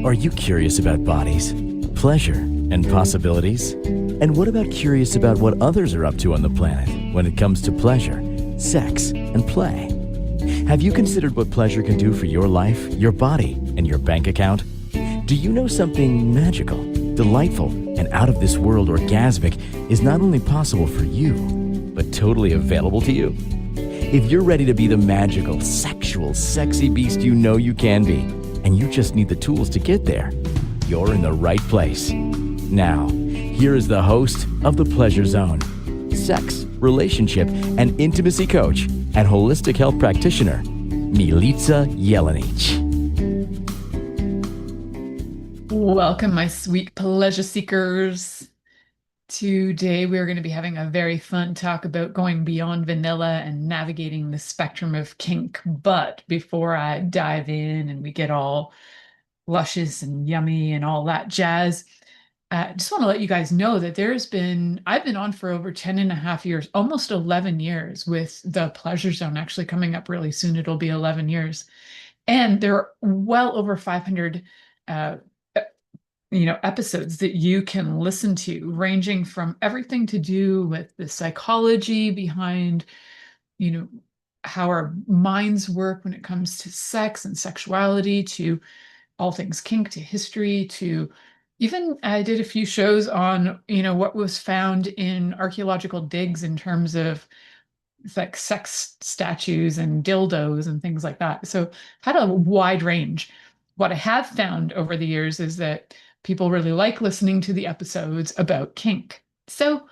Are you curious about bodies, pleasure, and possibilities? And what about curious about what others are up to on the planet when it comes to pleasure, sex, and play? Have you considered what pleasure can do for your life, your body, and your bank account? Do you know something magical, delightful, and out of this world orgasmic is not only possible for you, but totally available to you? If you're ready to be the magical, sexual, sexy beast you know you can be, and you just need the tools to get there, you're in the right place. Now, here is the host of The Pleasure Zone, sex, relationship, and intimacy coach and holistic health practitioner, Milica Jelenic. Welcome, my sweet pleasure seekers. Today, we're going to be having a very fun talk about going beyond vanilla and navigating the spectrum of kink. But before I dive in and we get all luscious and yummy and all that jazz, I just want to let you guys know that I've been on for over 10 and a half years, almost 11 years with the Pleasure Zone. Actually coming up really soon, it'll be 11 years. And there are well over 500 episodes that you can listen to, ranging from everything to do with the psychology behind, how our minds work when it comes to sex and sexuality, to all things kink, to history, to even I did a few shows on, what was found in archaeological digs in terms of like sex statues and dildos and things like that. So I've had a wide range. What I have found over the years is that people really like listening to the episodes about kink. So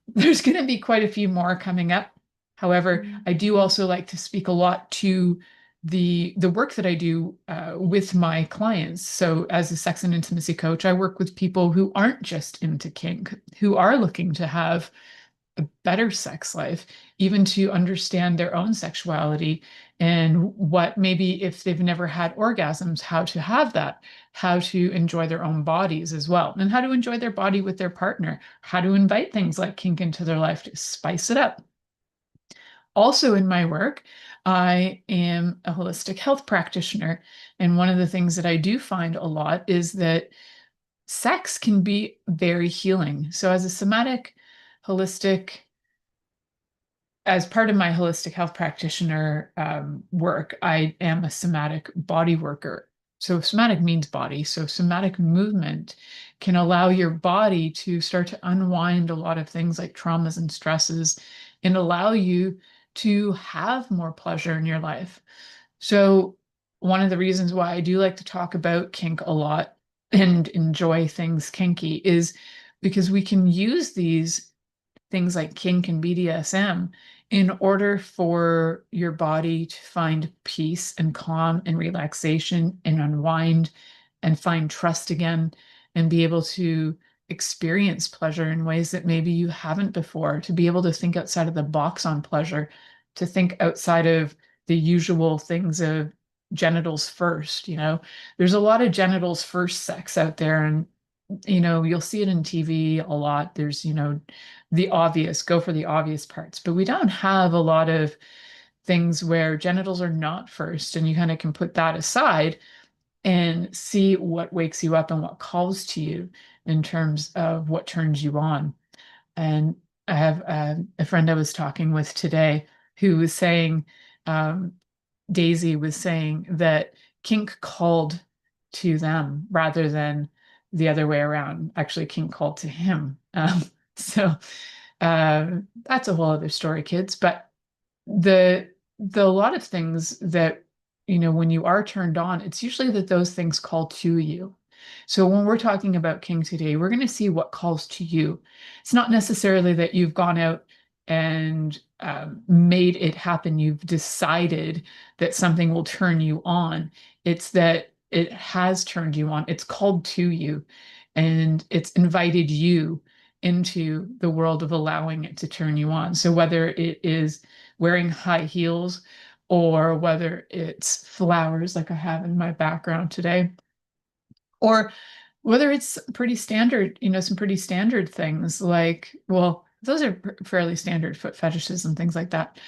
there's going to be quite a few more coming up. However, I do also like to speak a lot to the work that I do with my clients. So as a sex and intimacy coach, I work with people who aren't just into kink, who are looking to have a better sex life, even to understand their own sexuality and what maybe if they've never had orgasms, how to have that, how to enjoy their own bodies as well, and how to enjoy their body with their partner, how to invite things like kink into their life to spice it up. Also in my work, I am a holistic health practitioner. And one of the things that I do find a lot is that sex can be very healing. So as a somatic holistic, as part of my holistic health practitioner work, I am a somatic body worker. So somatic means body. So somatic movement can allow your body to start to unwind a lot of things like traumas and stresses and allow you to have more pleasure in your life. So one of the reasons why I do like to talk about kink a lot and enjoy things kinky is because we can use these things like kink and BDSM in order for your body to find peace and calm and relaxation and unwind and find trust again and be able to experience pleasure in ways that maybe you haven't before, to be able to think outside of the box on pleasure, to think outside of the usual things of genitals first. There's a lot of genitals first sex out there, and you'll see it in TV a lot. There's, the obvious, go for the obvious parts, but we don't have a lot of things where genitals are not first, and you kind of can put that aside and see what wakes you up and what calls to you in terms of what turns you on. And I have a friend I was talking with today who was saying, Daisy was saying that kink called to them rather than the other way around. Actually, kink called to him. So that's a whole other story, kids. But the lot of things that, when you are turned on, it's usually that those things call to you. So when we're talking about kink today, we're going to see what calls to you. It's not necessarily that you've gone out and made it happen. You've decided that something will turn you on. It's that it has turned you on. It's called to you, and it's invited you into the world of allowing it to turn you on. So whether it is wearing high heels or whether it's flowers like I have in my background today, or whether it's pretty standard, some pretty standard things like, well, those are fairly standard foot fetishes and things like that.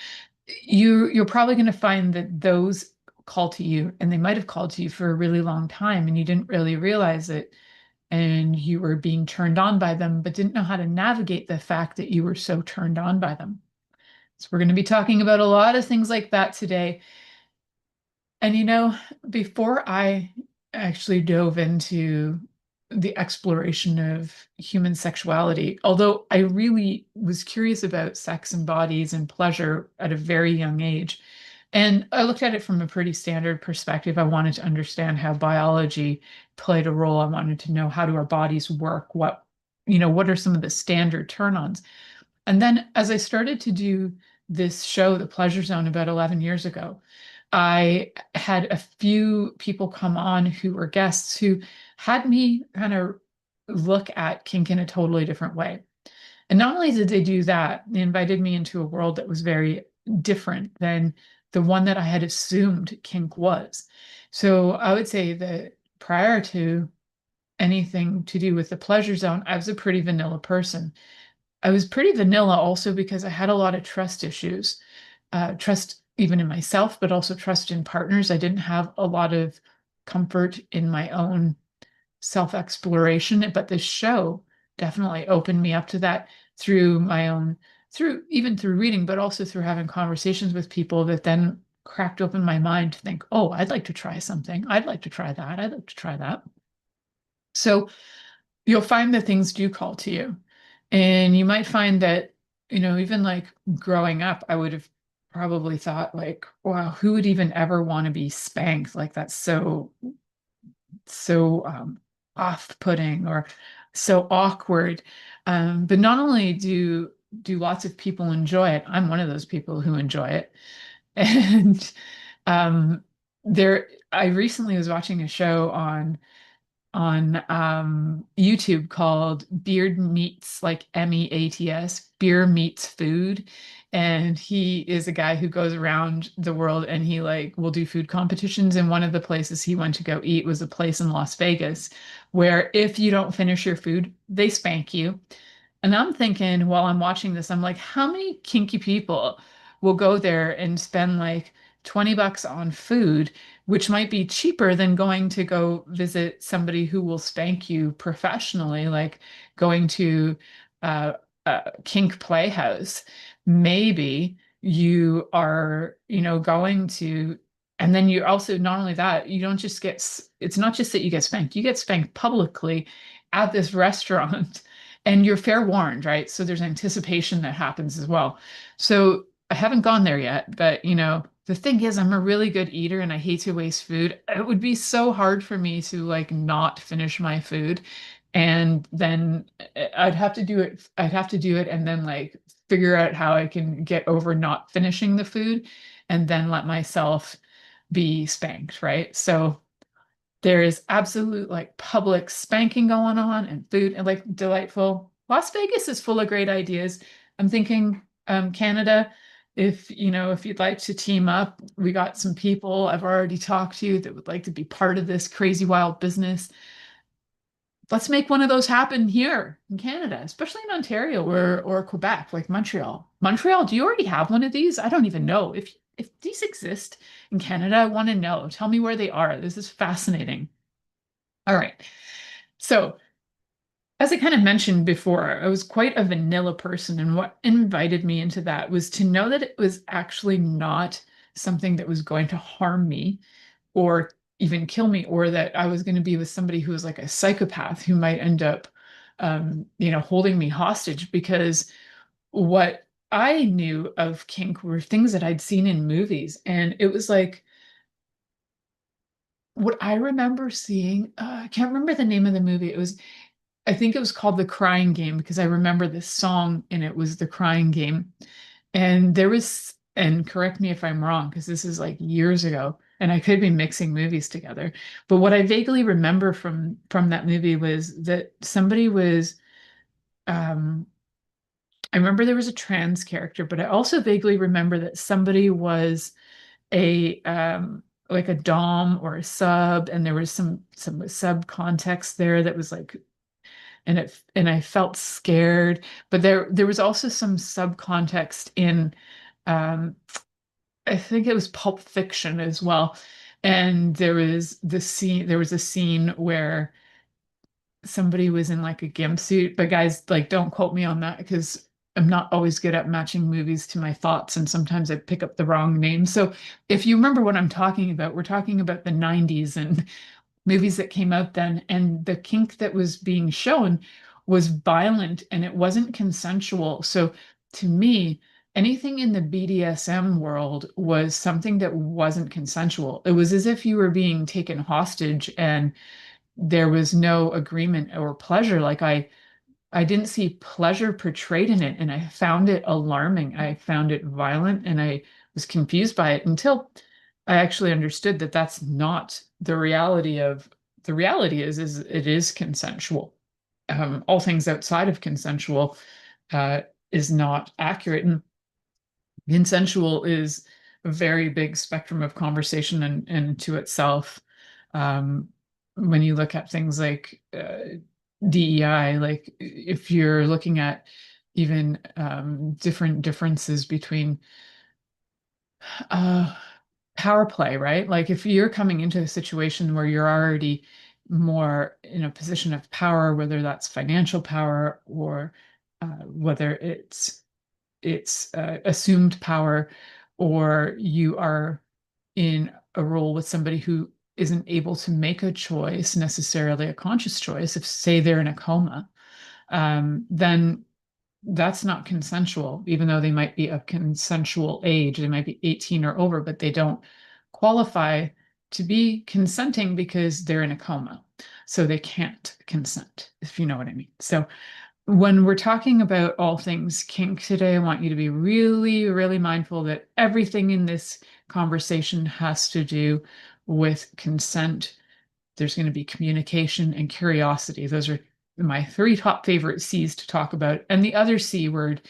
You're probably going to find that those call to you, and they might have called to you for a really long time and you didn't really realize it, and you were being turned on by them, but didn't know how to navigate the fact that you were so turned on by them. So we're going to be talking about a lot of things like that today. And before I actually dove into the exploration of human sexuality, although I really was curious about sex and bodies and pleasure at a very young age, and I looked at it from a pretty standard perspective. I wanted to understand how biology played a role. I wanted to know, how do our bodies work? What are some of the standard turn-ons? And then as I started to do this show, The Pleasure Zone, about 11 years ago, I had a few people come on who were guests who had me kind of look at kink in a totally different way. And not only did they do that, they invited me into a world that was very different than the one that I had assumed kink was. So I would say that prior to anything to do with the pleasure zone, I was a pretty vanilla person. I was pretty vanilla also because I had a lot of trust issues, trust even in myself, but also trust in partners. I didn't have a lot of comfort in my own self-exploration, but this show definitely opened me up to that through my own, through reading, but also through having conversations with people that then cracked open my mind to think, oh, I'd like to try something. I'd like to try that. I'd like to try that. So you'll find that things do call to you. And you might find that, even like growing up, I would have probably thought like, wow, who would even ever want to be spanked? Like that's so off-putting or so awkward. But not only do lots of people enjoy it, I'm one of those people who enjoy it. And um, I recently was watching a show on YouTube called Beard Meets, like MEATS, Beer Meets Food. And he is a guy who goes around the world and he like will do food competitions. And one of the places he went to go eat was a place in Las Vegas where if you don't finish your food, they spank you. And I'm thinking while I'm watching this, I'm like, how many kinky people will go there and spend like $20 on food, which might be cheaper than going to go visit somebody who will spank you professionally, like going to uh, a kink playhouse. Maybe you are, going to, and then you also, not only that, you don't just it's not just that you get spanked publicly at this restaurant. And you're fair warned, right? So there's anticipation that happens as well. So I haven't gone there yet, but the thing is, I'm a really good eater and I hate to waste food. It would be so hard for me to like not finish my food. And then I'd have to do it. I'd have to do it and then like figure out how I can get over not finishing the food and then let myself be spanked, right? So there is absolute like public spanking going on and food and like delightful. Las Vegas is full of great ideas. I'm thinking Canada, if you'd like to team up, we got some people I've already talked to that would like to be part of this crazy wild business. Let's make one of those happen here in Canada, especially in Ontario or Quebec, like Montreal. Montreal, do you already have one of these? I don't even know. If these exist in Canada, I want to know. Tell me where they are. This is fascinating. All right. So, as I kind of mentioned before, I was quite a vanilla person, and what invited me into that was to know that it was actually not something that was going to harm me or even kill me, or that I was going to be with somebody who was like a psychopath who might end up, holding me hostage because what I knew of kink were things that I'd seen in movies. And it was like what I remember seeing, I can't remember the name of the movie. I think it was called The Crying Game because I remember this song and it was The Crying Game. And and correct me if I'm wrong, because this is like years ago, and I could be mixing movies together. But what I vaguely remember from that movie was that somebody was, um, I remember there was a trans character, but I also vaguely remember that somebody was a like a dom or a sub, and there was some sub context there that was like, and I felt scared, but there was also some subcontext in um I think it was Pulp Fiction as well. And there was a scene where somebody was in like a gimp suit, but guys, like, don't quote me on that because I'm not always good at matching movies to my thoughts, and sometimes I pick up the wrong name. So if you remember what I'm talking about, we're talking about the 90s and movies that came out then, and the kink that was being shown was violent and it wasn't consensual. So to me, anything in the BDSM world was something that wasn't consensual. It was as if you were being taken hostage and there was no agreement or pleasure. I didn't see pleasure portrayed in it, and I found it alarming. I found it violent, and I was confused by it until I actually understood that that's not the reality of the reality is it is consensual. All things outside of consensual uh, is not accurate. And consensual is a very big spectrum of conversation and to itself. Um, when you look at things like DEI, like if you're looking at even different differences between uh, power play, right? Like if you're coming into a situation where you're already more in a position of power, whether that's financial power or whether it's assumed power, or you are in a role with somebody who isn't able to make a choice, necessarily a conscious choice, if say they're in a coma, then that's not consensual, even though they might be of consensual age. They might be 18 or over, but they don't qualify to be consenting because they're in a coma. So they can't consent, if you know what I mean. So when we're talking about all things kink today, I want you to be really, really mindful that everything in this conversation has to do with consent. There's going to be communication and curiosity. Those are my three top favorite C's to talk about. And the other C word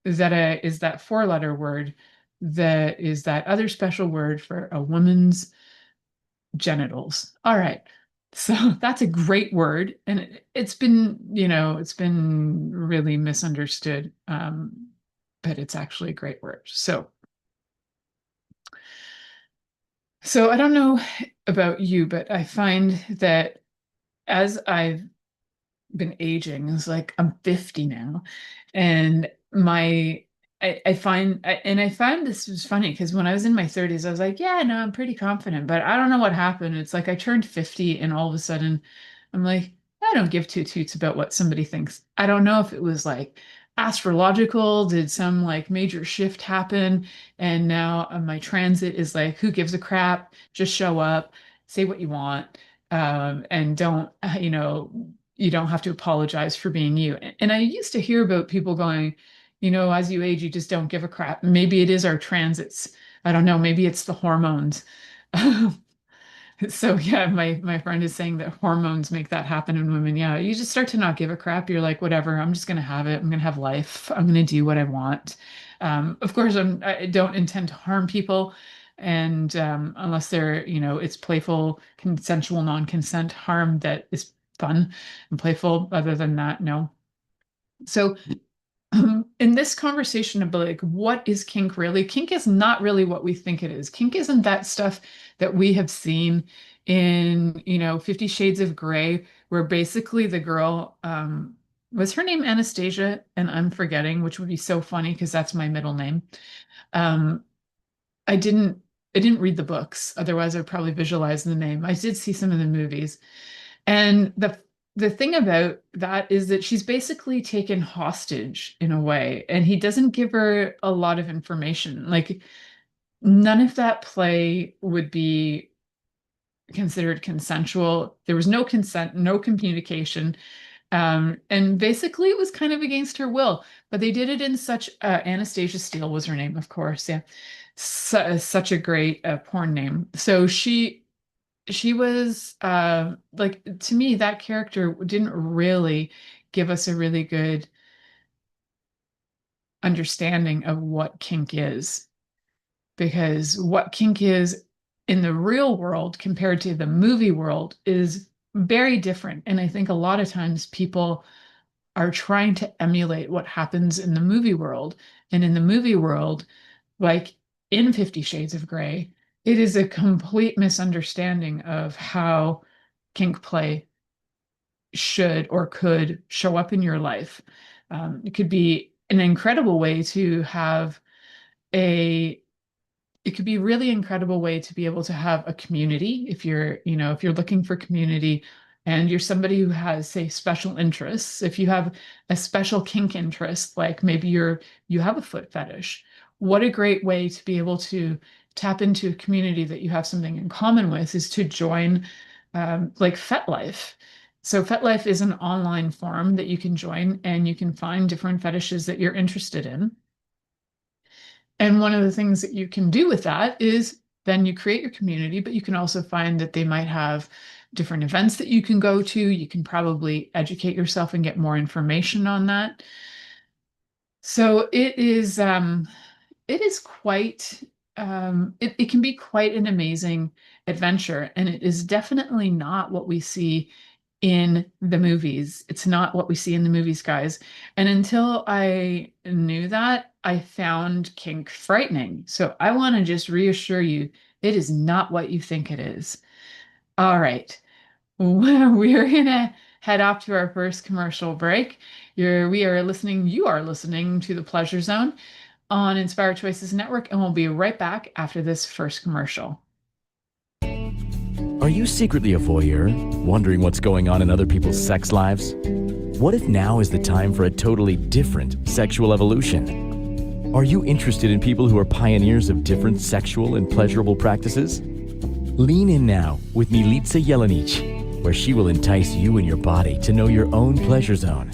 is that four-letter word that is that other special word for a woman's genitals. All right. So that's a great word. And it's been, it's been really misunderstood. But it's actually a great word. So I don't know about you, but I find that as I've been aging, it's like I'm 50 now, and I find this was funny because when I was in my 30s, I was like, yeah, no, I'm pretty confident, but I don't know what happened. It's like I turned 50 and all of a sudden I'm like, I don't give two toots about what somebody thinks. I don't know if it was like astrological, did some like major shift happen, and now my transit is like, who gives a crap? Just show up, say what you want, and don't, you don't have to apologize for being you. And I used to hear about people going, as you age, you just don't give a crap. Maybe it is our transits. I don't know. Maybe it's the hormones. So yeah, my friend is saying that hormones make that happen in women. Yeah, you just start to not give a crap. You're like, whatever, I'm just gonna have it. I'm gonna have life. I'm gonna do what I want. Of course, I don't intend to harm people, and unless they're, it's playful, consensual, non-consent harm that is fun and playful. Other than that, no. So in this conversation about like what is kink really, kink is not really what we think it is. Kink isn't that stuff that we have seen in 50 Shades of Grey, where basically the girl, was her name Anastasia, and I'm forgetting, which would be so funny because that's my middle name. um I didn't I didn't read the books, otherwise I'd probably visualize the name. I did see some of the movies, and the thing about that is that she's basically taken hostage in a way, and he doesn't give her a lot of information. Like none of that play would be considered consensual. There was no consent, no communication. And basically it was kind of against her will, but they did it in such Anastasia Steele was her name, of course. Yeah. Such a great porn name. So she was like, to me that character didn't really give us a really good understanding of what kink is, because what kink is in the real world compared to the movie world is very different. And I think a lot of times people are trying to emulate what happens in the movie world. And in the movie world, like in 50 Shades of Grey, it is a complete misunderstanding of how kink play should or could show up in your life. It could be an incredible way to have a it could be a really incredible way to be able to have a community if you're looking for community and you're somebody who has, say, special interests. If you have a special kink interest, like maybe you have a foot fetish, what a great way to be able to tap into a community that you have something in common with is to join like FetLife. So FetLife is an online forum that you can join and you can find different fetishes that you're interested in. And one of the things that you can do with that is then you create your community, but you can also find that they might have different events that you can go to. You can probably educate yourself and get more information on that. So it is quite it can be quite an amazing adventure, and it is definitely not what we see in the movies. It's not what we see in the movies, guys. And until I knew that, I found kink frightening. So I want to just reassure you, it is not what you think it is. All right. We're gonna head off to our first commercial break. You are listening to the Pleasure Zone on Inspired Choices Network, and we'll be right back after this first commercial. Are you secretly a voyeur, wondering what's going on in other people's sex lives? What if now is the time for a totally different sexual evolution? Are you interested in people who are pioneers of different sexual and pleasurable practices? Lean in now with Milica Jelenic, where she will entice you and your body to know your own pleasure zone.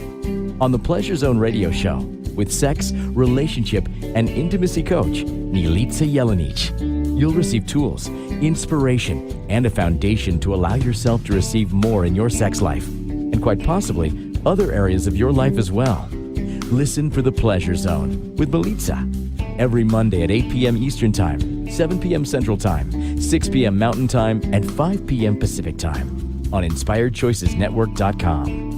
On the Pleasure Zone radio show, with sex, relationship, and intimacy coach, Milica Jelenic, you'll receive tools, inspiration, and a foundation to allow yourself to receive more in your sex life, and quite possibly other areas of your life as well. Listen for the Pleasure Zone with Milica every Monday at 8 p.m. Eastern Time, 7 p.m. Central Time, 6 p.m. Mountain Time, and 5 p.m. Pacific Time on InspiredChoicesNetwork.com.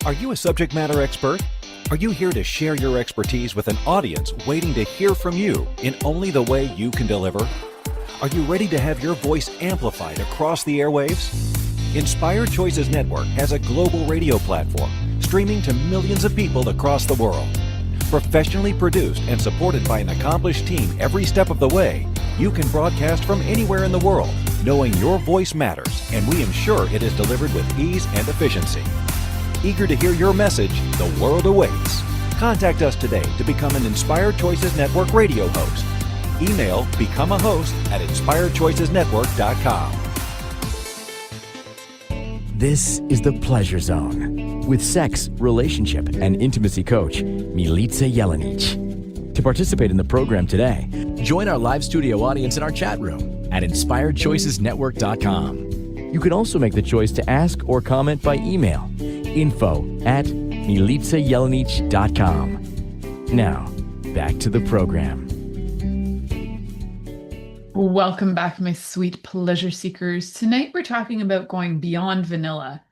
Are you a subject matter expert? Are you here to share your expertise with an audience waiting to hear from you in only the way you can deliver? Are you ready to have your voice amplified across the airwaves? Inspired Choices Network has a global radio platform streaming to millions of people across the world. Professionally produced and supported by an accomplished team every step of the way, you can broadcast from anywhere in the world, knowing your voice matters, and we ensure it is delivered with ease and efficiency. Eager to hear your message, the world awaits. Contact us today to become an Inspired Choices Network radio host. Email become a host at inspiredchoicesnetwork.com. This is the Pleasure Zone with sex, relationship, and intimacy coach, Milica Jelenic. To participate in the program today, join our live studio audience in our chat room at inspiredchoicesnetwork.com. You can also make the choice to ask or comment by email, info@milicajelenic.com. Now, back to the program. Welcome back, my sweet pleasure seekers. Tonight we're talking about going beyond vanilla.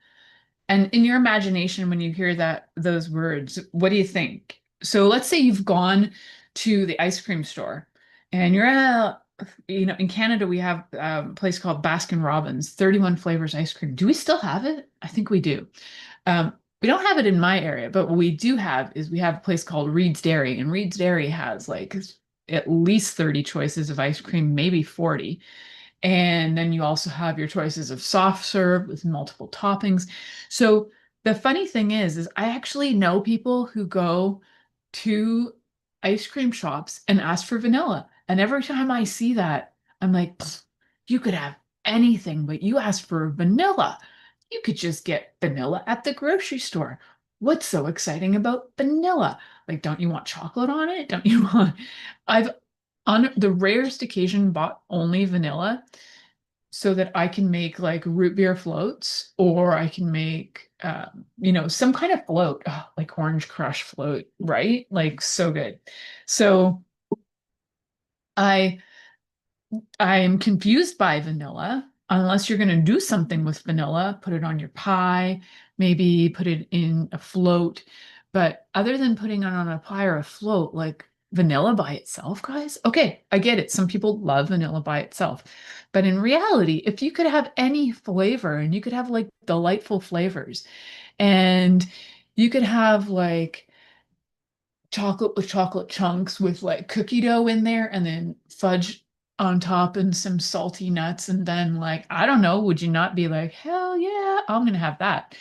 And in your imagination, when you hear those words, what do you think? So let's say you've gone to the ice cream store and in Canada, we have a place called Baskin Robbins, 31 flavors ice cream. Do we still have it? I think we do. We don't have it in my area, but what we do have is we have a place called Reed's Dairy, and Reed's Dairy has like at least 30 choices of ice cream, maybe 40. And then you also have your choices of soft serve with multiple toppings. So the funny thing is I actually know people who go to ice cream shops and ask for vanilla. And every time I see that, I'm like, you could have anything, but you asked for vanilla. You could just get vanilla at the grocery store. What's so exciting about vanilla? Like, don't you want chocolate on it? Don't you want... I've, on the rarest occasion, bought only vanilla so that I can make like root beer floats, or I can make, some kind of float, like orange crush float, right? Like, so good. So I'm confused by vanilla. Unless you're going to do something with vanilla, put it on your pie, maybe put it in a float. But other than putting it on a pie or a float, like vanilla by itself, guys, okay, I get it. Some people love vanilla by itself. But in reality, if you could have any flavor and you could have like delightful flavors and you could have like chocolate with chocolate chunks with like cookie dough in there and then fudge on top and some salty nuts. And then, like, I don't know, would you not be like, hell yeah, I'm going to have that?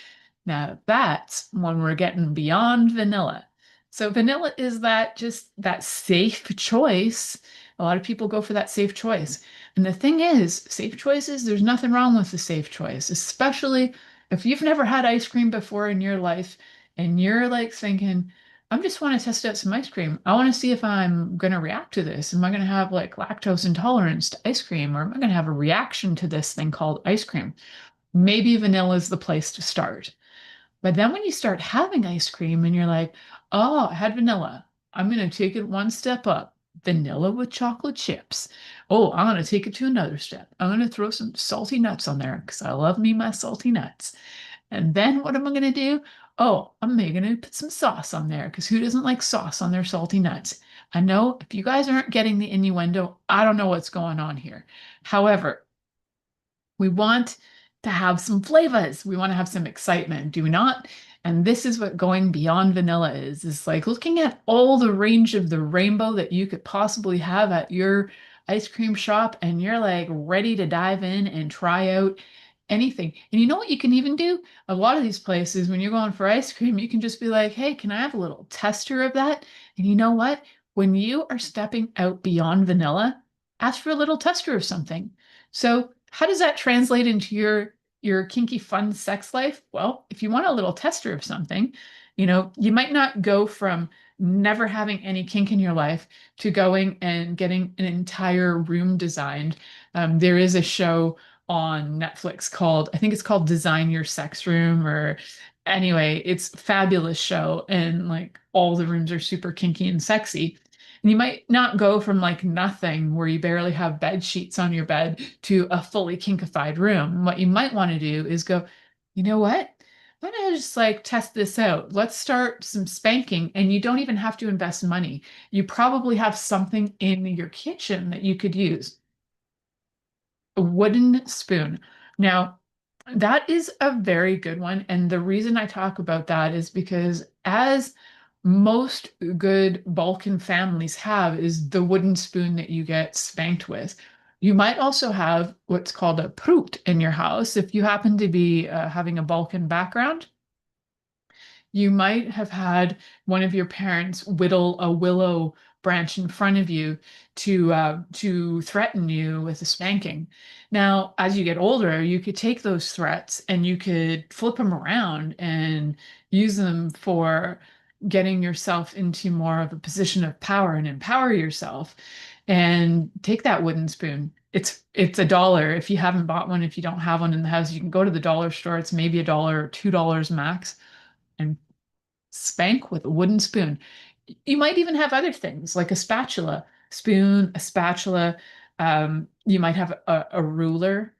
Now, that's when we're getting beyond vanilla. So, vanilla is that just that safe choice. A lot of people go for that safe choice. And the thing is, safe choices, there's nothing wrong with the safe choice, especially if you've never had ice cream before in your life and you're like thinking, I just want to test out some ice cream. I want to see if I'm going to react to this. Am I going to have like lactose intolerance to ice cream, or am I going to have a reaction to this thing called ice cream? Maybe vanilla is the place to start. But then when you start having ice cream and you're like, oh, I had vanilla, I'm going to take it one step up. Vanilla with chocolate chips. Oh, I'm going to take it to another step. I'm going to throw some salty nuts on there because I love me my salty nuts. And then what am I going to do? Oh, I'm maybe going to put some sauce on there because who doesn't like sauce on their salty nuts? I know if you guys aren't getting the innuendo, I don't know what's going on here. However, we want to have some flavors. We want to have some excitement, do we not? And this is what going beyond vanilla is like looking at all the range of the rainbow that you could possibly have at your ice cream shop, and you're like ready to dive in and try out anything. And you know what you can even do? A lot of these places, when you're going for ice cream, you can just be like, hey, can I have a little tester of that? And you know what? When you are stepping out beyond vanilla, ask for a little tester of something. So how does that translate into your kinky fun sex life? Well, if you want a little tester of something, you might not go from never having any kink in your life to going and getting an entire room designed. There is a show on Netflix called, I think it's called Design Your Sex Room, or anyway, it's a fabulous show, and like all the rooms are super kinky and sexy. And you might not go from like nothing where you barely have bed sheets on your bed to a fully kinkified room. What you might want to do is go, you know what? Why don't I just like test this out? Let's start some spanking, and you don't even have to invest money. You probably have something in your kitchen that you could use. A wooden spoon. Now, that is a very good one. And the reason I talk about that is because, as most good Balkan families have, is the wooden spoon that you get spanked with. You might also have what's called a prut in your house if you happen to be having a Balkan background. You might have had one of your parents whittle a willow branch in front of you to threaten you with a spanking. Now, as you get older, you could take those threats and you could flip them around and use them for getting yourself into more of a position of power and empower yourself. And take that wooden spoon. It's $1 if you haven't bought one. If you don't have one in the house, you can go to the dollar store. It's maybe $1 or $2 max, and spank with a wooden spoon. You might even have other things like a spatula, spoon, a spatula. You might have a ruler.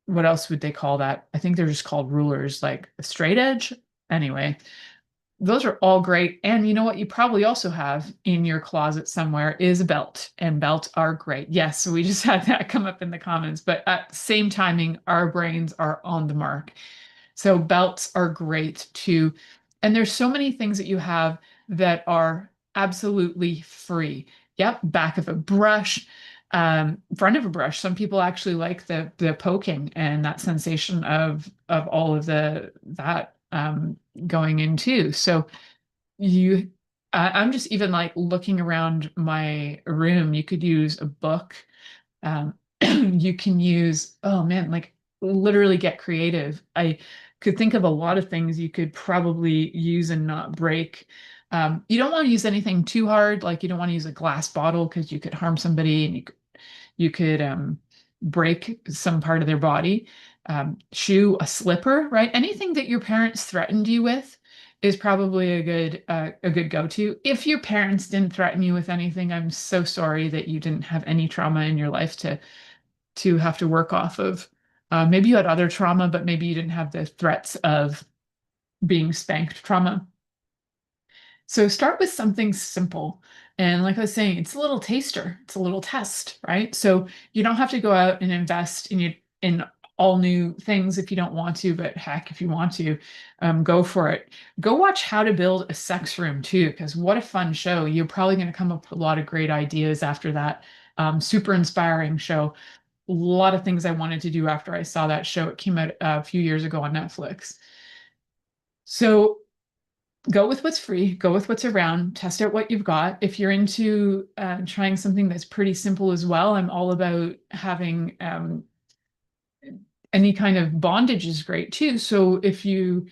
What else would they call that? I think they're just called rulers, like a straight edge. Anyway, those are all great. And you know what you probably also have in your closet somewhere is a belt, and belts are great. Yes, we just had that come up in the comments, but at the same timing, our brains are on the mark. So belts are great too. And there's so many things that you have that are absolutely free. Yep, back of a brush, front of a brush. Some people actually like the poking and that sensation of all of that going in too. So you, I'm just even like looking around my room. You could use a book. You can use, oh man, like literally get creative. I could think of a lot of things you could probably use and not break. You don't want to use anything too hard, like you don't want to use a glass bottle because you could harm somebody, and you could break some part of their body. Shoe, a slipper, right? Anything that your parents threatened you with is probably a good go-to. If your parents didn't threaten you with anything, I'm so sorry that you didn't have any trauma in your life to have to work off of. Maybe you had other trauma, but maybe you didn't have the threats of being spanked trauma. So start with something simple. And like I was saying, it's a little taster, it's a little test, right? So you don't have to go out and invest in all new things if you don't want to, but heck, if you want to, go for it. Go watch How to Build a Sex Room too, because what a fun show. You're probably going to come up with a lot of great ideas after that. Super inspiring show. A lot of things I wanted to do after I saw that show. It came out a few years ago on Netflix. So go with what's free, go with what's around, test out what you've got. If you're into trying something that's pretty simple as well, I'm all about having any kind of bondage is great too. So if you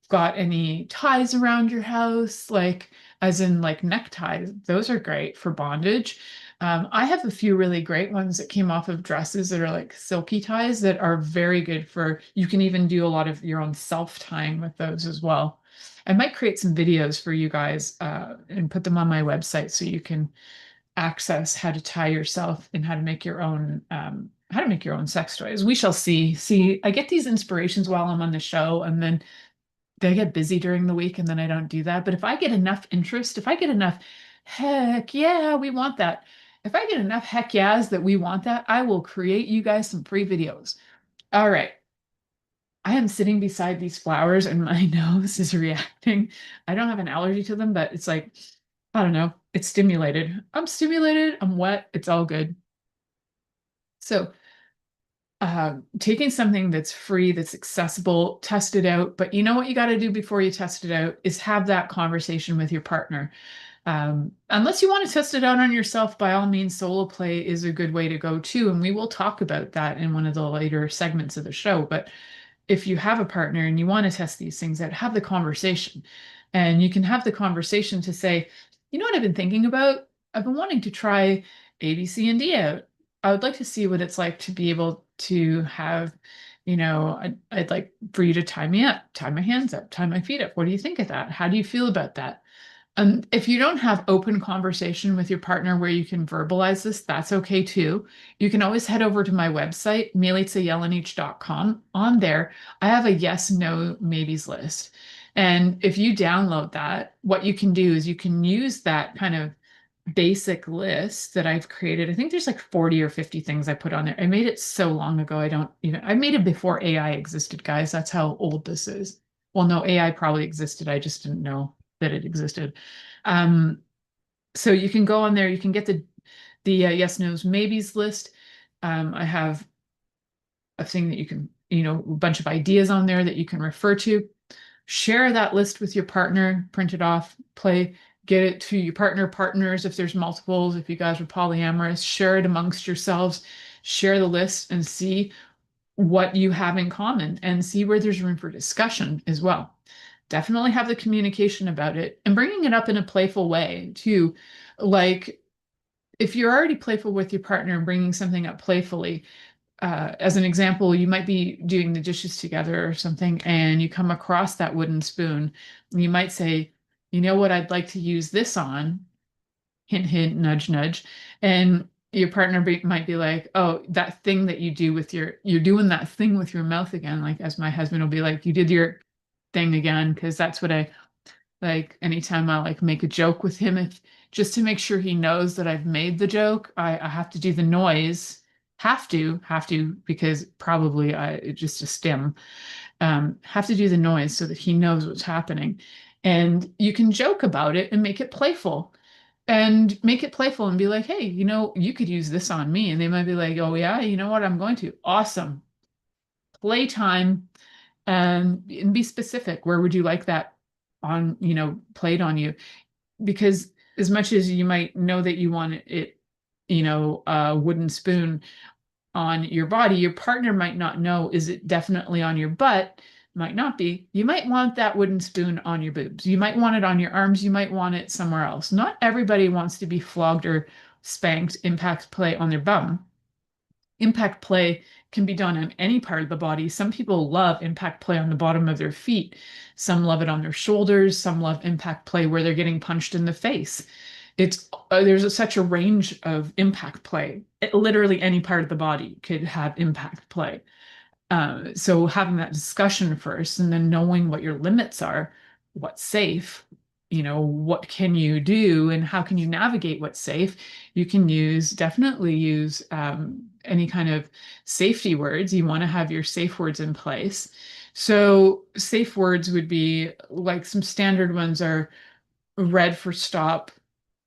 got any ties around your house, like as in like neckties, those are great for bondage. I have a few really great ones that came off of dresses that are like silky ties that are very good for, you can even do a lot of your own self tying with those as well. I might create some videos for you guys and put them on my website so you can access how to tie yourself and how to make your own sex toys. We shall see. See, I get these inspirations while I'm on the show, and then they get busy during the week, and then I don't do that. But if I get enough interest, if I get enough, heck yeah, we want that. If I get enough heck yeahs that we want that, I will create you guys some free videos. All right. I am sitting beside these flowers and my nose is reacting. I don't have an allergy to them, but it's like, I don't know, it's stimulated. I'm stimulated, I'm wet, it's all good. So, taking something that's free, that's accessible, test it out. But you know what you got to do before you test it out is have that conversation with your partner. Unless you want to test it out on yourself, by all means, solo play is a good way to go too. And we will talk about that in one of the later segments of the show. But if you have a partner and you want to test these things out, have the conversation. And you can have the conversation to say, you know what I've been thinking about? I've been wanting to try A, B, C, and D out. I would like to see what it's like to be able to have, I'd like for you to tie me up, tie my hands up, tie my feet up. What do you think of that? How do you feel about that? And if you don't have open conversation with your partner where you can verbalize this, that's okay too. You can always head over to my website, milicajelenic.com. On there, I have a yes, no, maybes list. And if you download that, what you can do is you can use that kind of basic list that I've created. I think there's like 40 or 50 things I put on there. I made it so long ago. I made it before AI existed, guys. That's how old this is. Well, no, AI probably existed. I just didn't know that it existed. Um, so you can go on there, you can get the yes, no's, maybes list. I have a thing that you can, a bunch of ideas on there that you can refer to. Share that list with your partner, print it off, get it to your partners, if there's multiples, if you guys are polyamorous, share it amongst yourselves, share the list and see what you have in common and see where there's room for discussion as well. Definitely have the communication about it and bringing it up in a playful way too. Like if you're already playful with your partner and bringing something up playfully, as an example, you might be doing the dishes together or something and you come across that wooden spoon. You might say, you know what I'd like to use this on? Hint, hint, nudge, nudge. And your partner might be like, oh, that thing that you do you're doing that thing with your mouth again. Like, as my husband will be like, you did your thing again, because that's what I like. Anytime I like make a joke with him, if just to make sure he knows that I've made the joke, I have to do the noise. Have to, because probably it's just a stim. Have to do the noise so that he knows what's happening. And you can joke about it and make it playful. And make it playful and be like, hey, you could use this on me. And they might be like, oh yeah, you know what? I'm going to. Awesome. Playtime. And be specific. Where would you like that on, played on you? Because as much as you might know that you want it, a wooden spoon on your body, your partner might not know, is it definitely on your butt? Might not be. You might want that wooden spoon on your boobs. You might want it on your arms. You might want it somewhere else. Not everybody wants to be flogged or spanked, impact play on their bum. Impact play can be done on any part of the body. Some people love impact play on the bottom of their feet. Some love it on their shoulders. Some love impact play where they're getting punched in the face. There's such a range of impact play. Literally any part of the body could have impact play. So having that discussion first and then knowing what your limits are, what's safe, what can you do and how can you navigate what's safe? You can definitely use any kind of safety words. You want to have your safe words in place. So safe words would be like some standard ones are red for stop,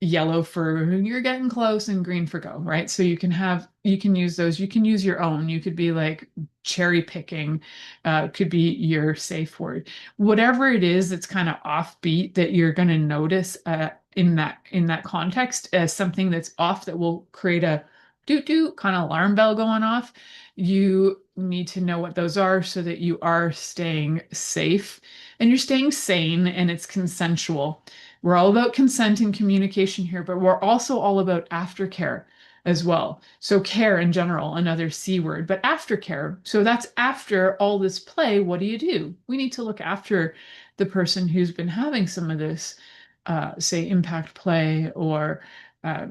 yellow for you're getting close, and green for go, right? So you can use those. You can use your own. You could be like cherry picking, could be your safe word. Whatever it is that's kind of offbeat that you're going to notice in that context as something that's off that will create a doot doot kind of alarm bell going off. You need to know what those are so that you are staying safe and you're staying sane and it's consensual. We're all about consent and communication here, but we're also all about aftercare as well. So care in general, another C word, but aftercare. So that's after all this play, what do? We need to look after the person who's been having some of this, say, impact play or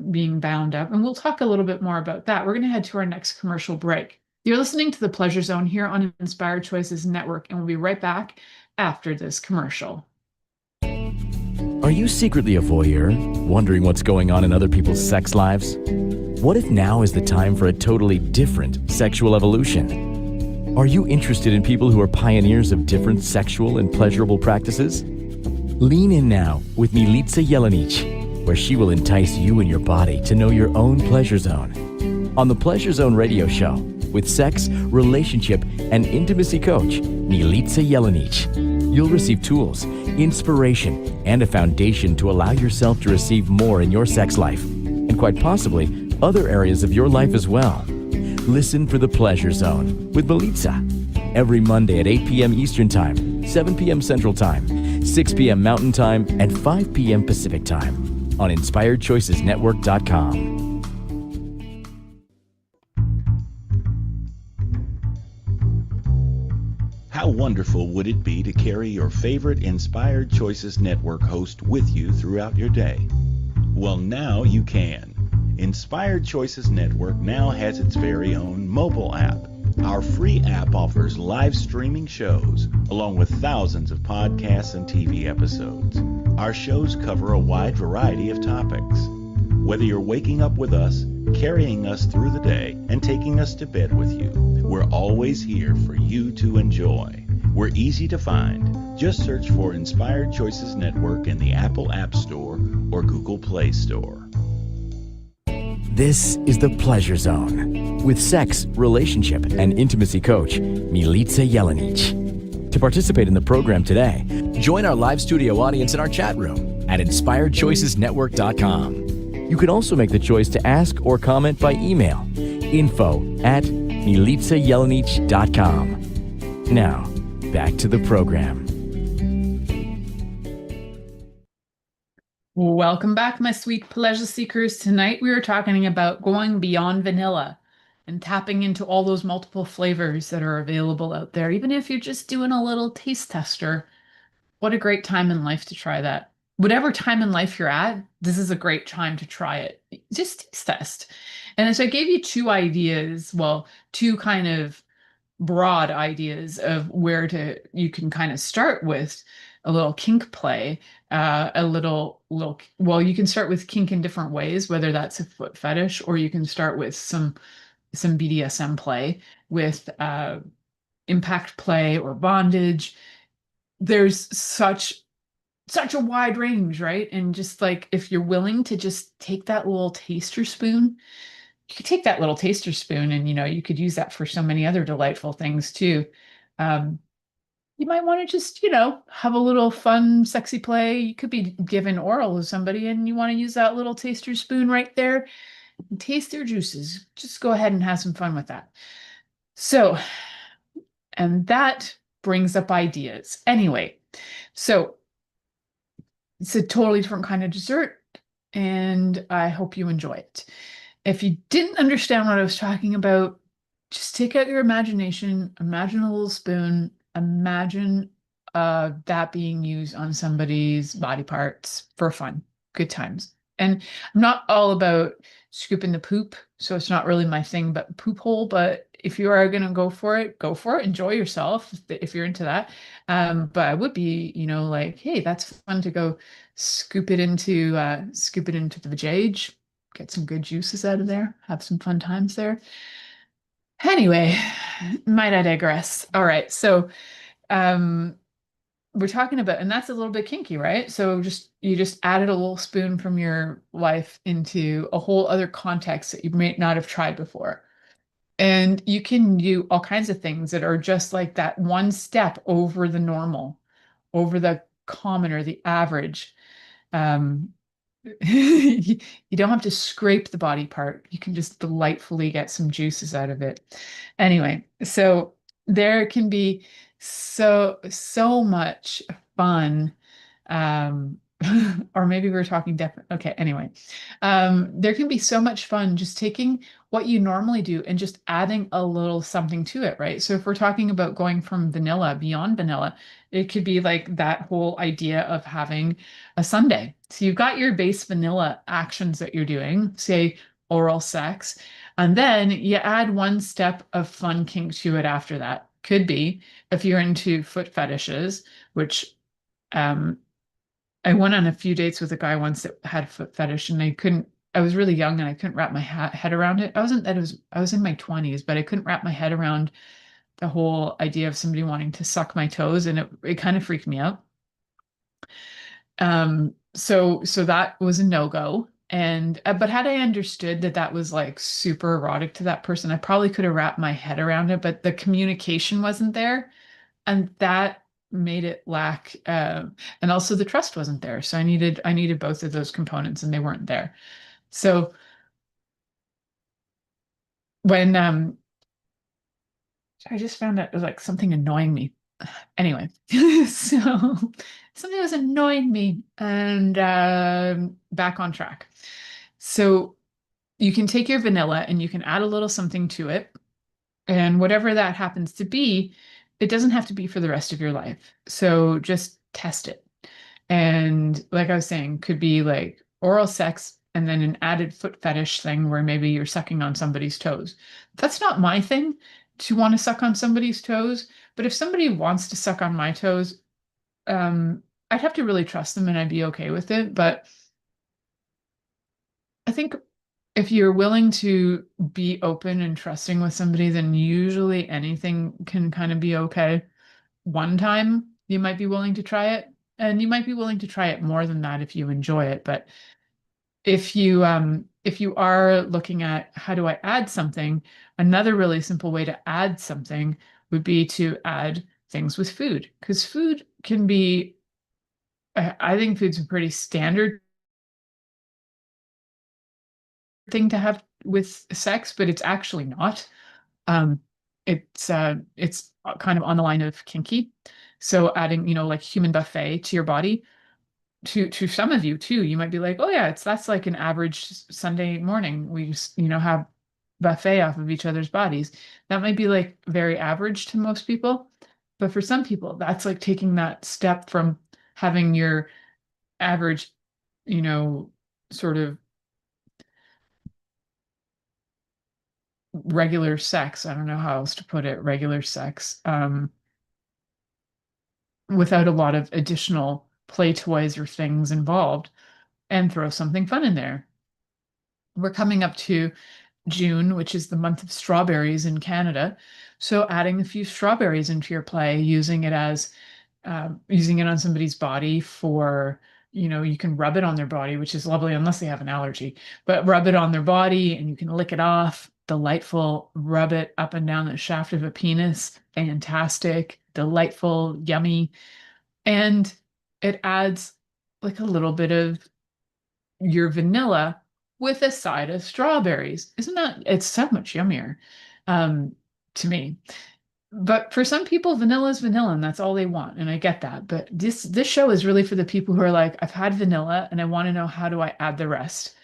being bound up. And we'll talk a little bit more about that. We're going to head to our next commercial break. You're listening to the Pleasure Zone here on Inspired Choices Network, and we'll be right back after this commercial. Are you secretly a voyeur, wondering what's going on in other people's sex lives? What if now is the time for a totally different sexual evolution? Are you interested in people who are pioneers of different sexual and pleasurable practices? Lean in now with Milica Jelenic, where she will entice you and your body to know your own pleasure zone. On the Pleasure Zone radio show, with sex, relationship, and intimacy coach, Milica Jelenic, you'll receive tools, inspiration, and a foundation to allow yourself to receive more in your sex life, and quite possibly other areas of your life as well. Listen for the Pleasure Zone with Milica every Monday at 8 p.m. Eastern Time, 7 p.m. Central Time, 6 p.m. Mountain Time, and 5 p.m. Pacific Time on InspiredChoicesNetwork.com. How wonderful would it be to carry your favorite Inspired Choices Network host with you throughout your day? Well, now you can. Inspired Choices Network now has its very own mobile app. Our free app offers live streaming shows, along with thousands of podcasts and TV episodes. Our shows cover a wide variety of topics. Whether you're waking up with us, carrying us through the day, and taking us to bed with you, we're always here for you to enjoy. We're easy to find. Just search for Inspired Choices Network in the Apple App Store or Google Play Store. This is the Pleasure Zone with sex, relationship, and intimacy coach, Milica Jelenic. To participate in the program today, join our live studio audience in our chat room at InspiredChoicesNetwork.com. You can also make the choice to ask or comment by email, info@milicajelenic.com. Now, back to the program. Welcome back, my sweet pleasure seekers. Tonight we are talking about going beyond vanilla and tapping into all those multiple flavors that are available out there. Even if you're just doing a little taste tester, what a great time in life to try that. Whatever time in life you're at, this is a great time to try it. Just taste test. And so I gave you two ideas, well, two kind of broad ideas of where you can kind of start with a little kink play, well, you can start with kink in different ways, whether that's a foot fetish, or you can start with some BDSM play with impact play or bondage. There's such a wide range, right? And just like, if you're willing to just take that little taster spoon, you could take that little taster spoon and, you could use that for so many other delightful things too. You might want to just, have a little fun, sexy play. You could be given oral to somebody and you want to use that little taster spoon right there and taste their juices. Just go ahead and have some fun with that. So, and that brings up ideas. Anyway, so it's a totally different kind of dessert, and I hope you enjoy it. If you didn't understand what I was talking about, just take out your imagination, imagine a little spoon, imagine that being used on somebody's body parts for fun, good times. And I'm not all about scooping the poop, so it's not really my thing, but poop hole. But if you are going to go for it, enjoy yourself if you're into that. But I would be, like, hey, that's fun to go scoop it into the vajayjay, get some good juices out of there, have some fun times there. Anyway, might I digress? All right, so um, we're talking about, and that's a little bit kinky, right? So you just added a little spoon from your life into a whole other context that you may not have tried before. And you can do all kinds of things that are just like that one step over the normal, over the common or the average. Um, you don't have to scrape the body part. You can just delightfully get some juices out of it. Anyway, so there can be so much fun. Um, or maybe we're talking definitely. Okay, anyway. There can be so much fun just taking what you normally do and just adding a little something to it, right? So if we're talking about going from vanilla beyond vanilla, it could be like that whole idea of having a sundae. So you've got your base vanilla actions that you're doing, say oral sex, and then you add one step of fun kink to it after that. Could be if you're into foot fetishes, which um, I went on a few dates with a guy once that had a foot fetish, and I was really young and I couldn't wrap my head around it. I was in my 20s, but I couldn't wrap my head around the whole idea of somebody wanting to suck my toes, and it kind of freaked me out. So that was a no-go. And but had I understood that that was like super erotic to that person, I probably could have wrapped my head around it, but the communication wasn't there, and that made it lack and also the trust wasn't there. So I needed both of those components, and they weren't there. So when I just found out it was like something annoying me. Anyway, so something was annoying me, and back on track. So you can take your vanilla and you can add a little something to it, and whatever that happens to be, it doesn't have to be for the rest of your life. So just test it. And like I was saying, could be like oral sex and then an added foot fetish thing where maybe you're sucking on somebody's toes. That's not my thing to want to suck on somebody's toes, but if somebody wants to suck on my toes, I'd have to really trust them and I'd be okay with it. But I think if you're willing to be open and trusting with somebody, then usually anything can kind of be okay. One time you might be willing to try it, and you might be willing to try it more than that if you enjoy it. But if you are looking at how do I add something, another really simple way to add something would be to add things with food, because food can be, I think food's a pretty standard thing to have with sex, but it's actually not. Um, it's kind of on the line of kinky. So adding, like human buffet to your body, to some of you too, you might be like, oh yeah, that's like an average Sunday morning. We just, have buffet off of each other's bodies. That might be like very average to most people, but for some people, that's like taking that step from having your average, sort of regular sex. I don't know how else to put it, regular sex, without a lot of additional play toys or things involved, and throw something fun in there. We're coming up to June, which is the month of strawberries in Canada. So adding a few strawberries into your play, using it on somebody's body for, you can rub it on their body, which is lovely unless they have an allergy, but rub it on their body and you can lick it off. Delightful. Rub it up and down the shaft of a penis. Fantastic. Delightful. Yummy. And it adds like a little bit of your vanilla with a side of strawberries. Isn't that, it's so much yummier, to me. But for some people, vanilla is vanilla and that's all they want. And I get that. But this show is really for the people who are like, I've had vanilla and I want to know, how do I add the rest?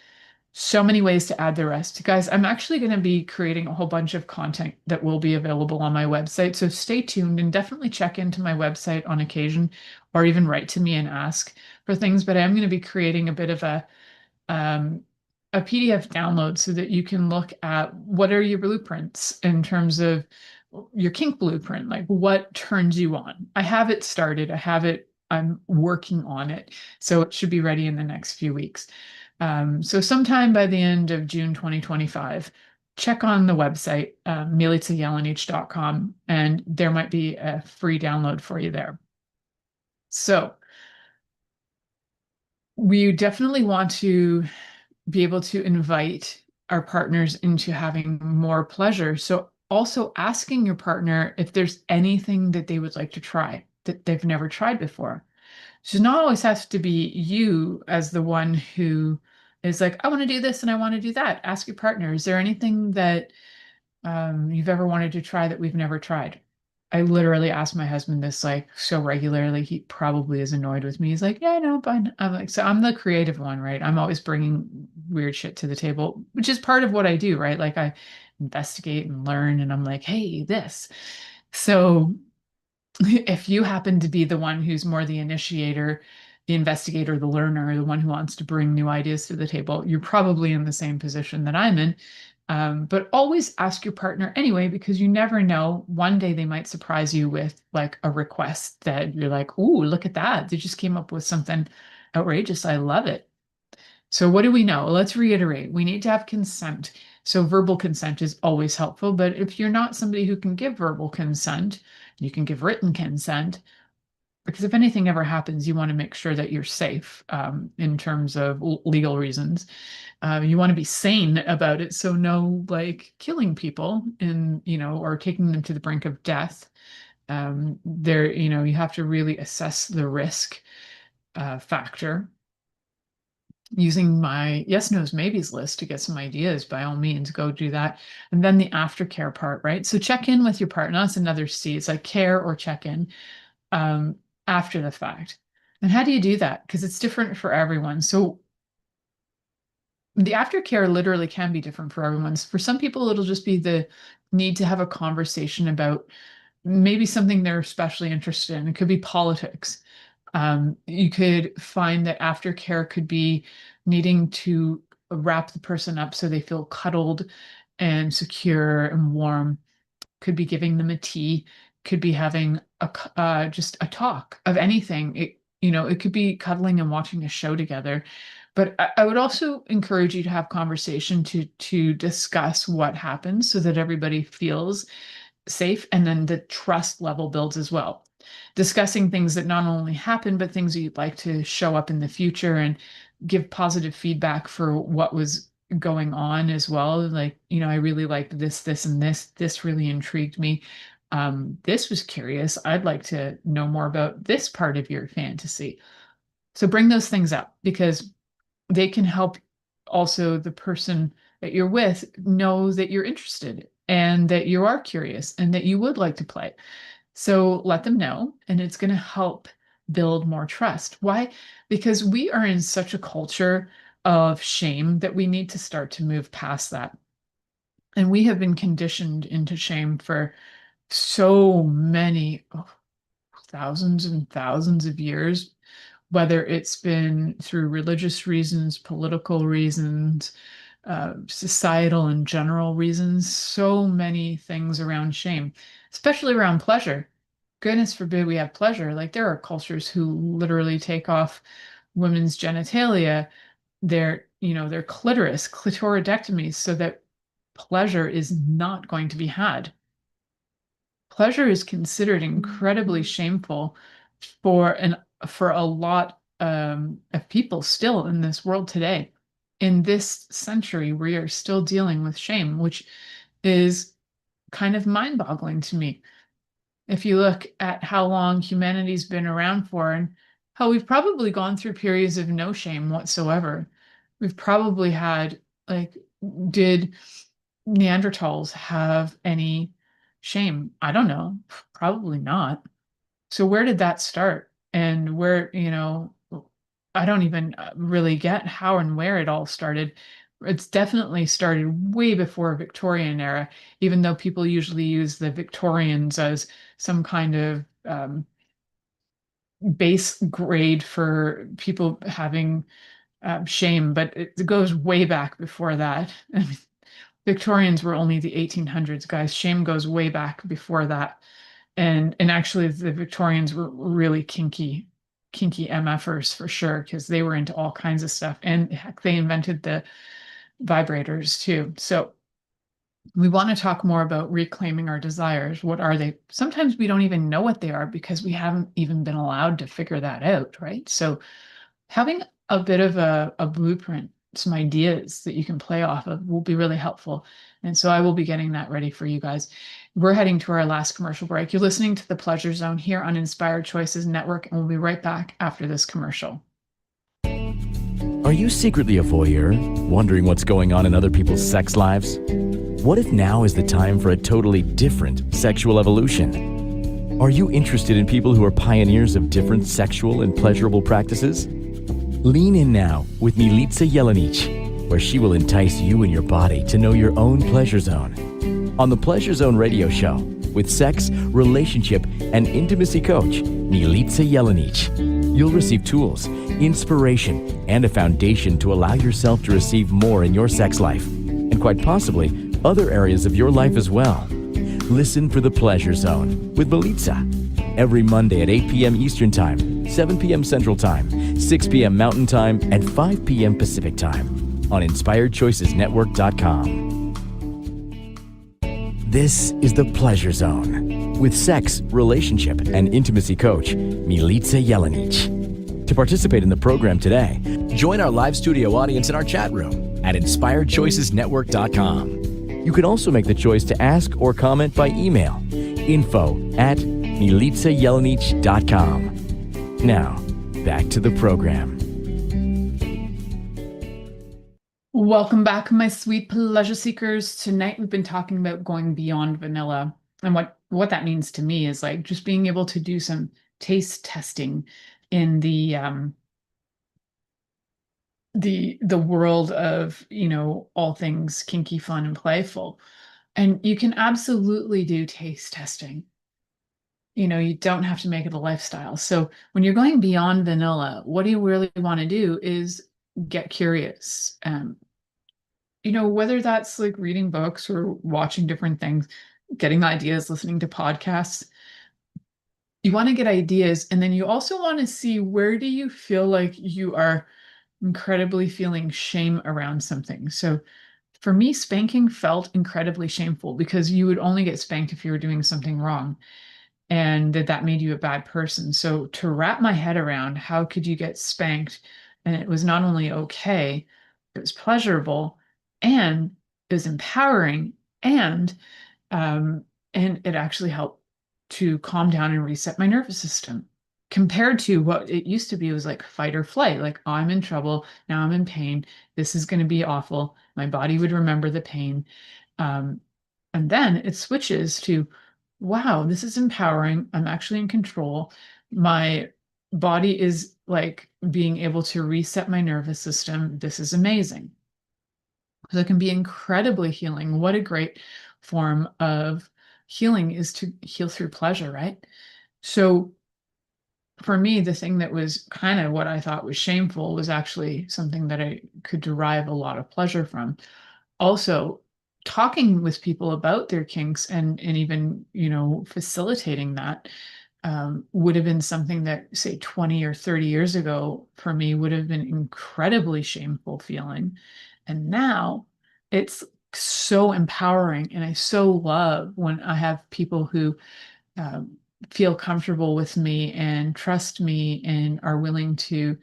So many ways to add the rest. Guys, I'm actually going to be creating a whole bunch of content that will be available on my website. So stay tuned and definitely check into my website on occasion, or even write to me and ask for things. But I am going to be creating a bit of a PDF download so that you can look at what are your blueprints in terms of your kink blueprint, like what turns you on. I have it started. I have it I'm working on it. So it should be ready in the next few weeks. So sometime by the end of June 2025, check on the website, milicajelenic.com, and there might be a free download for you there. So we definitely want to be able to invite our partners into having more pleasure. So also asking your partner if there's anything that they would like to try that they've never tried before. So not always has to be you as the one who is like, I want to do this and I want to do that. Ask your partner, is there anything that you've ever wanted to try that we've never tried? I literally ask my husband this like so regularly. He probably is annoyed with me. He's like, yeah, no, but I'm like, so I'm the creative one, right? I'm always bringing weird shit to the table, which is part of what I do, right? Like I investigate and learn, and I'm like, hey, this. So if you happen to be the one who's more the initiator, the investigator, the learner, the one who wants to bring new ideas to the table, you're probably in the same position that I'm in. But always ask your partner anyway, because you never know. One day they might surprise you with like a request that you're like, ooh, look at that. They just came up with something outrageous. I love it. So what do we know? Let's reiterate. We need to have consent. So verbal consent is always helpful, but if you're not somebody who can give verbal consent, you can give written consent, because if anything ever happens, you want to make sure that you're safe in terms of legal reasons. You want to be sane about it, so no like killing people and or taking them to the brink of death. There, you have to really assess the risk factor. Using my yes, no's, maybes list to get some ideas, by all means, go do that. And then the aftercare part, right? So check in with your partner. That's another C. It's like care or check in after the fact. And how do you do that? Because it's different for everyone. So the aftercare literally can be different for everyone. For some people, it'll just be the need to have a conversation about maybe something they're especially interested in. It could be politics. You could find that aftercare could be needing to wrap the person up so they feel cuddled and secure and warm. Could be giving them a tea. Could be having just a talk of anything. It could be cuddling and watching a show together. But I would also encourage you to have conversation to discuss what happens so that everybody feels safe, and then the trust level builds as well. Discussing things that not only happen, but things that you'd like to show up in the future, and give positive feedback for what was going on as well. Like, I really liked this, and this really intrigued me. This was curious. I'd like to know more about this part of your fantasy. So bring those things up, because they can help also the person that you're with know that you're interested and that you are curious and that you would like to play. So let them know, and it's going to help build more trust. Why? Because we are in such a culture of shame that we need to start to move past that. And we have been conditioned into shame for so many thousands and thousands of years, whether it's been through religious reasons, political reasons, societal and general reasons, so many things around shame, especially around pleasure. Goodness forbid we have pleasure. Like there are cultures who literally take off women's genitalia, their clitoris, clitoridectomies, so that pleasure is not going to be had. Pleasure is considered incredibly shameful for a lot of people still in this world today. In this century, we are still dealing with shame, which is kind of mind-boggling to me. If you look at how long humanity's been around for, and how we've probably gone through periods of no shame whatsoever. We've probably had, like, did Neanderthals have any shame? I don't know. Probably not. So where did that start? And where, I don't even really get how and where it all started. It's definitely started way before Victorian era, even though people usually use the Victorians as some kind of base grade for people having shame, but it goes way back before that. I mean, Victorians were only the 1800s, guys. Shame goes way back before that. And actually the Victorians were really kinky kinky MFers for sure, because they were into all kinds of stuff. And heck, they invented the vibrators too. So we want to talk more about reclaiming our desires. What are they? Sometimes we don't even know what they are because we haven't even been allowed to figure that out, right? So having a bit of a blueprint, some ideas that you can play off of will be really helpful. And so I will be getting that ready for you guys. We're heading to our last commercial break. You're listening to The Pleasure Zone here on Inspired Choices Network, and we'll be right back after this commercial. Are you secretly a voyeur, wondering what's going on in other people's sex lives? What if now is the time for a totally different sexual evolution? Are you interested in people who are pioneers of different sexual and pleasurable practices? Lean in now with Milica Jelenic, where she will entice you and your body to know your own pleasure zone. On the Pleasure Zone radio show, with sex, relationship, and intimacy coach, Milica Jelenic, you'll receive tools, inspiration, and a foundation to allow yourself to receive more in your sex life, and quite possibly other areas of your life as well. Listen for The Pleasure Zone with Milica every Monday at 8 p.m. Eastern Time, 7 p.m. Central Time, 6 p.m. Mountain Time, and 5 p.m. Pacific Time on InspiredChoicesNetwork.com. This is The Pleasure Zone with sex, relationship, and intimacy coach, Milica Jelenic. To participate in the program today, join our live studio audience in our chat room at InspiredChoicesNetwork.com. You can also make the choice to ask or comment by email, info@milicajelenic.com. Now, back to the program. Welcome back, my sweet pleasure seekers. Tonight we've been talking about going beyond vanilla. And what that means to me is like just being able to do some taste testing in the world of, all things kinky, fun, and playful. And you can absolutely do taste testing. You don't have to make it a lifestyle. So when you're going beyond vanilla, what do you really want to do is get curious. Whether that's like reading books or watching different things, getting ideas, listening to podcasts. You want to get ideas, and then you also want to see, where do you feel like you are incredibly feeling shame around something. So for me, spanking felt incredibly shameful because you would only get spanked if you were doing something wrong, and that made you a bad person. So to wrap my head around, how could you get spanked and it was not only okay, it was pleasurable, and it was empowering, and it actually helped to calm down and reset my nervous system, compared to what it used to be. It was like fight or flight, like, oh, I'm in trouble, now I'm in pain, this is going to be awful, my body would remember the pain. And then it switches to, wow, this is empowering, I'm actually in control, my body is like being able to reset my nervous system, this is amazing. So it can be incredibly healing. What a great form of healing is to heal through pleasure, right? So for me, the thing that was kind of what I thought was shameful was actually something that I could derive a lot of pleasure from. Also, talking with people about their kinks and even, facilitating that would have been something that, say, 20 or 30 years ago for me would have been incredibly shameful feeling. And now it's so empowering. And I so love when I have people who feel comfortable with me and trust me and are willing to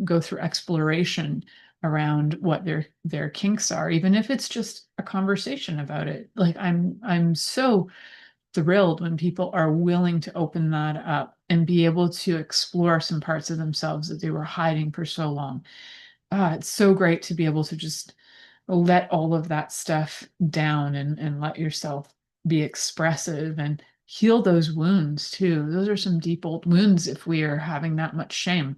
go through exploration around what their kinks are, even if it's just a conversation about it. Like I'm so thrilled when people are willing to open that up and be able to explore some parts of themselves that they were hiding for so long. It's so great to be able to just let all of that stuff down and let yourself be expressive and heal those wounds too. Those are some deep old wounds if we are having that much shame.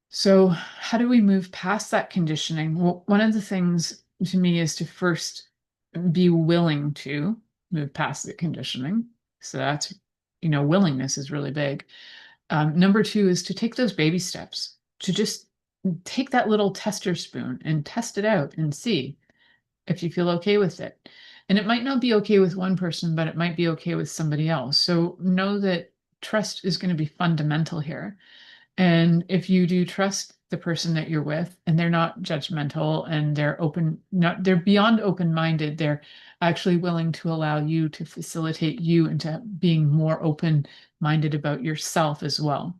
So how do we move past that conditioning? Well, one of the things to me is to first be willing to move past the conditioning. So that's, willingness is really big. Number two is to take those baby steps, to just take that little tester spoon and test it out and see if you feel okay with it. And it might not be okay with one person, but it might be okay with somebody else. So know that trust is going to be fundamental here. And if you do trust the person that you're with and they're not judgmental and they're beyond open-minded, they're actually willing to allow you to facilitate you into being more open-minded about yourself as well,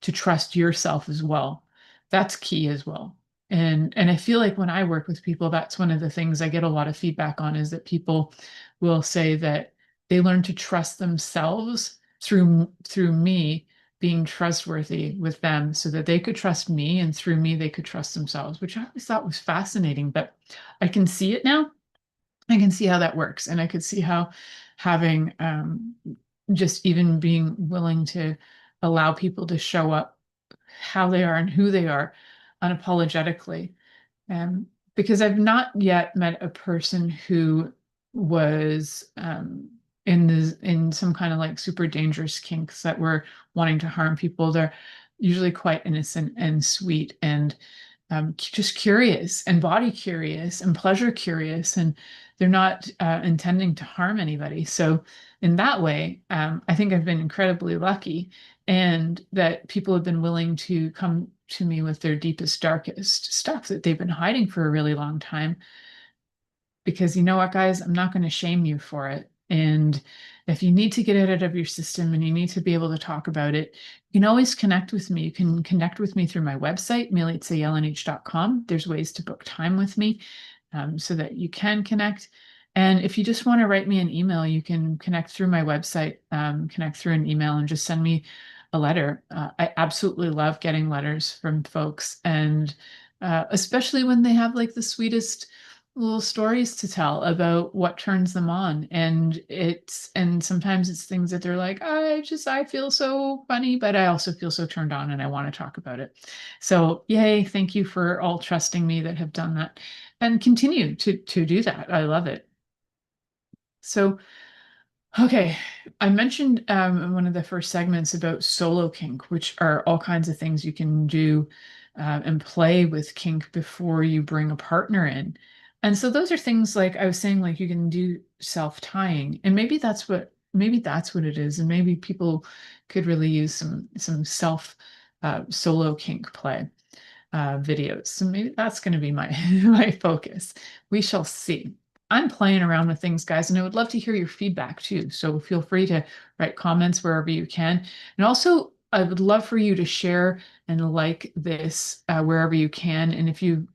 to trust yourself as well. That's key as well. And I feel like when I work with people, that's one of the things I get a lot of feedback on, is that people will say that they learn to trust themselves through me being trustworthy with them, so that they could trust me, and through me they could trust themselves, which I always thought was fascinating. But I can see it now. I can see how that works, and I could see how having just even being willing to allow people to show up how they are and who they are unapologetically. Because I've not yet met a person who was in some kind of like super dangerous kinks that were wanting to harm people. They're usually quite innocent and sweet, and just curious, and body curious, and pleasure curious, and they're not intending to harm anybody. So in that way, I think I've been incredibly lucky, and that people have been willing to come to me with their deepest, darkest stuff that they've been hiding for a really long time. Because you know what, guys, I'm not going to shame you for it. And if you need to get it out of your system and you need to be able to talk about it, you can always connect with me. You can connect with me through my website, milicajelenic.com. There's ways to book time with me so that you can connect. And if you just want to write me an email, you can connect through my website, connect through an email, and just send me a letter. I absolutely love getting letters from folks, and especially when they have like the sweetest little stories to tell about what turns them on. And sometimes it's things that they're like, I feel so funny, but I also feel so turned on and I want to talk about it. So yay, thank you for all trusting me that have done that and continue to do that. I love it. So, okay, I mentioned in one of the first segments about solo kink, which are all kinds of things you can do and play with kink before you bring a partner in. And so those are things like I was saying, like you can do self-tying, and maybe that's what it is, and maybe people could really use some self solo kink play videos. So maybe that's going to be my my focus. We shall see. I'm playing around with things, guys, and I would love to hear your feedback too. So feel free to write comments wherever you can. And also, I would love for you to share and like this wherever you can. And if you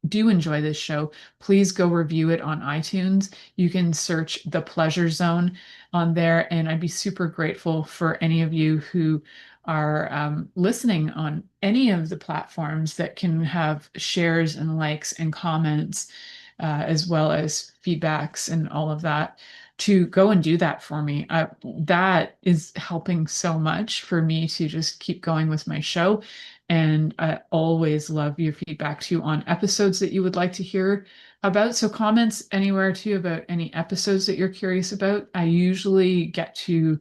do enjoy this show, please go review it on iTunes. You can search The Pleasure Zone on there, and I'd be super grateful for any of you who are listening on any of the platforms that can have shares and likes and comments, as well as feedbacks and all of that, to go and do that for me. That is helping so much for me to just keep going with my show. And I always love your feedback too on episodes that you would like to hear about. So comments anywhere too about any episodes that you're curious about. I usually get to do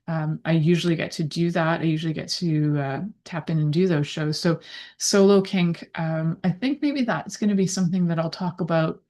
that. I usually get to tap in and do those shows. So solo kink, I think maybe that's going to be something that I'll talk about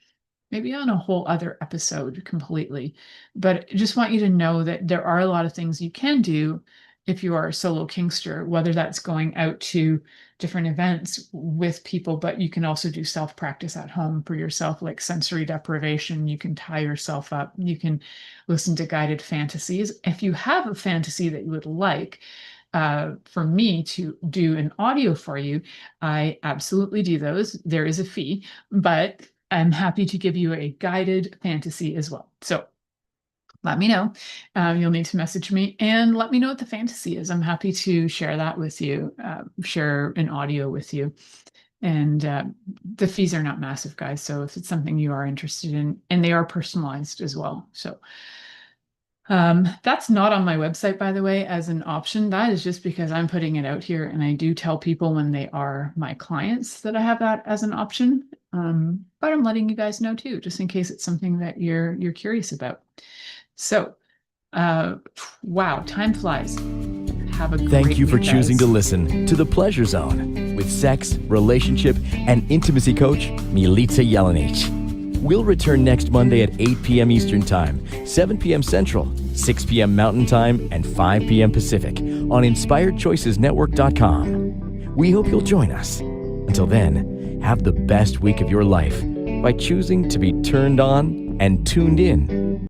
maybe on a whole other episode completely. But I just want you to know that there are a lot of things you can do if you are a solo kinkster, whether that's going out to different events with people, but you can also do self-practice at home for yourself, like sensory deprivation. You can tie yourself up. You can listen to guided fantasies. If you have a fantasy that you would like for me to do an audio for you, I absolutely do those. There is a fee, but I'm happy to give you a guided fantasy as well. So let me know. You'll need to message me and let me know what the fantasy is. I'm happy to share that with you, share an audio with you. And the fees are not massive, guys. So if it's something you are interested in, and they are personalized as well. So that's not on my website, by the way, as an option. That is just because I'm putting it out here, and I do tell people when they are my clients that I have that as an option. But I'm letting you guys know too, just in case it's something that you're curious about. So, wow, time flies. Have a great Thank you for week, choosing guys. to listen to The Pleasure Zone with sex, relationship, and intimacy coach Milica Jelenic. We'll return next Monday at 8 p.m. Eastern Time, 7 p.m. Central, 6 p.m. Mountain Time, and 5 p.m. Pacific on InspiredChoicesNetwork.com. We hope you'll join us. Until then, have the best week of your life by choosing to be turned on and tuned in